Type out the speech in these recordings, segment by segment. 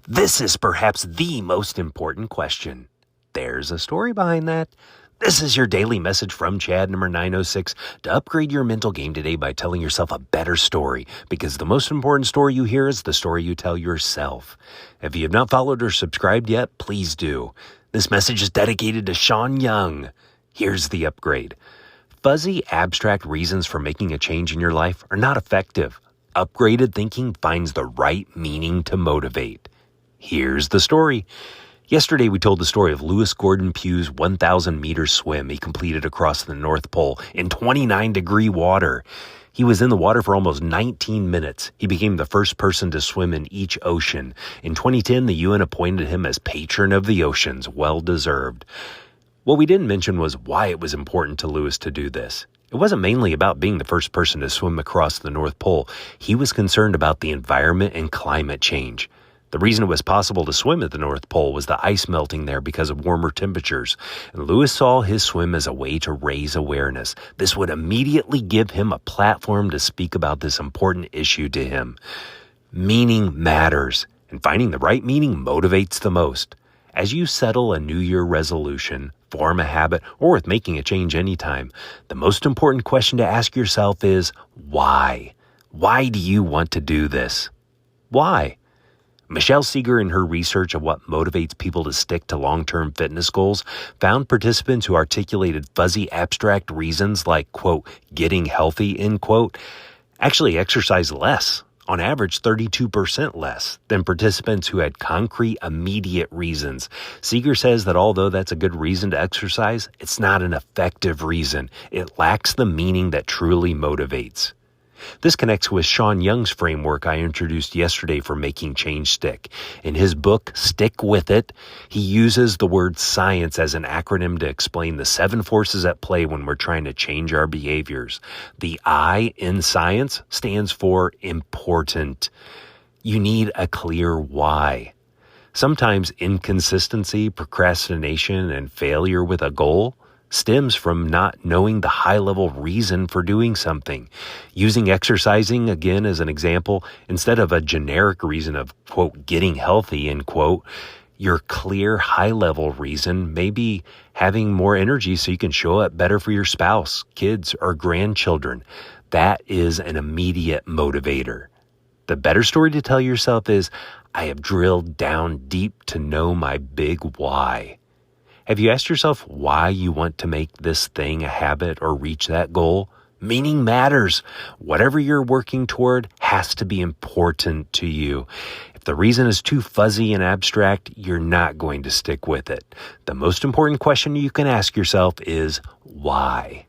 This is perhaps the most important question. There's a story behind that. This is your daily message from Chad number 906 to upgrade your mental game today by telling yourself a better story, because the most important story you hear is the story you tell yourself. If you have not followed or subscribed yet, please do. This message is dedicated to Sean Young. Here's the upgrade. Fuzzy, abstract reasons for making a change in your life are not effective. Upgraded thinking finds the right meaning to motivate. Here's the story. Yesterday, we told the story of Lewis Gordon Pugh's 1,000-meter swim he completed across the North Pole in 29-degree water. He was in the water for almost 19 minutes. He became the first person to swim in each ocean. In 2010, the UN appointed him as Patron of the Oceans, well-deserved. What we didn't mention was why it was important to Lewis to do this. It wasn't mainly about being the first person to swim across the North Pole. He was concerned about the environment and climate change. The reason it was possible to swim at the North Pole was the ice melting there because of warmer temperatures, and Lewis saw his swim as a way to raise awareness. This would immediately give him a platform to speak about this important issue to him. Meaning matters, and finding the right meaning motivates the most. As you settle a New Year resolution, form a habit, or with making a change anytime, the most important question to ask yourself is, why? Why do you want to do this? Why? Michelle Seeger, in her research of what motivates people to stick to long-term fitness goals, found participants who articulated fuzzy, abstract reasons like, quote, getting healthy, end quote, actually exercise less, on average 32% less, than participants who had concrete, immediate reasons. Seeger says that although that's a good reason to exercise, it's not an effective reason. It lacks the meaning that truly motivates. This connects with Sean Young's framework I introduced yesterday for making change stick. In his book, Stick With It, he uses the word science as an acronym to explain the 7 forces at play when we're trying to change our behaviors. The I in science stands for important. You need a clear why. Sometimes inconsistency, procrastination, and failure with a goal stems from not knowing the high-level reason for doing something. Using exercising, again, as an example, instead of a generic reason of, quote, getting healthy, end quote, your clear, high-level reason may be having more energy so you can show up better for your spouse, kids, or grandchildren. That is an immediate motivator. The better story to tell yourself is, I have drilled down deep to know my big why. Have you asked yourself why you want to make this thing a habit or reach that goal? Meaning matters. Whatever you're working toward has to be important to you. If the reason is too fuzzy and abstract, you're not going to stick with it. The most important question you can ask yourself is, why?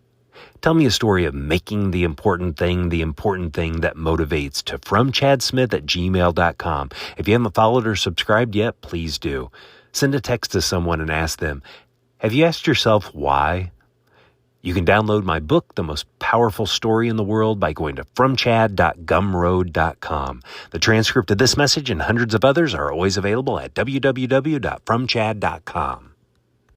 Tell me a story of making the important thing that motivates to fromchadsmith@gmail.com. If you haven't followed or subscribed yet, please do. Send a text to someone and ask them, have you asked yourself why? You can download my book, The Most Powerful Story in the World, by going to fromchad.gumroad.com. The transcript of this message and hundreds of others are always available at www.fromchad.com.